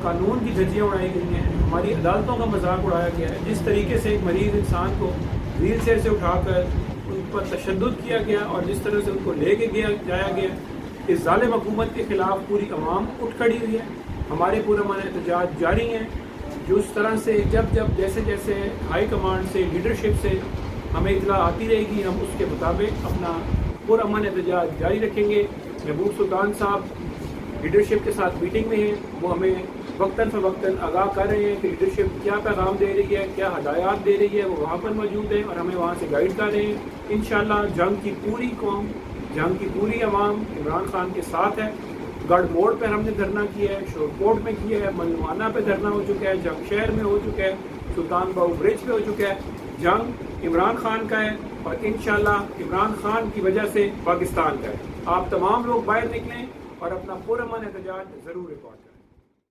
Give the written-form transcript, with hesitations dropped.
قانون کی دھجیاں اڑائی گئی ہیں، ہماری عدالتوں کا مذاق اڑایا گیا ہے، جس طریقے سے ایک مریض انسان کو ویل چیئر سے اٹھا کر ان پر تشدد کیا گیا اور جس طرح سے ان کو لے کے جایا گیا، اس ظالم حکومت کے خلاف پوری عوام اٹھ کھڑی ہوئی ہے۔ ہمارے پرامن احتجاج جاری ہیں، جو اس طرح سے جب جیسے ہائی کمانڈ سے لیڈرشپ سے ہمیں اطلاع آتی رہے گی، ہم اس کے مطابق اپنا پرامن احتجاج جاری رکھیں گے۔ محبوب سلطان صاحب لیڈرشپ کے ساتھ میٹنگ میں ہیں، وہ ہمیں وقتاً فوقتاً آگاہ کر رہے ہیں کہ لیڈرشپ کیا پیغام دے رہی ہے، کیا ہدایات دے رہی ہے، وہ وہاں پر موجود ہے اور ہمیں وہاں سے گائیڈ کر رہے ہیں۔ انشاءاللہ جنگ کی پوری قوم، جنگ کی پوری عوام عمران خان کے ساتھ ہے۔ گڑھ موڑ پر ہم نے دھرنا کیا ہے، شور کوٹ میں کیا ہے، ملوانہ پہ دھرنا ہو چکا ہے، جنگ شہر میں ہو چکا ہے، سلطان باؤ برج پہ ہو چکا ہے۔ جنگ عمران خان کا ہے اور انشاءاللہ عمران خان کی وجہ سے پاکستان کا ہے۔ آپ تمام لوگ باہر نکلیں اور اپنا پرامن احتجاج ضرور ریکارڈ کریں۔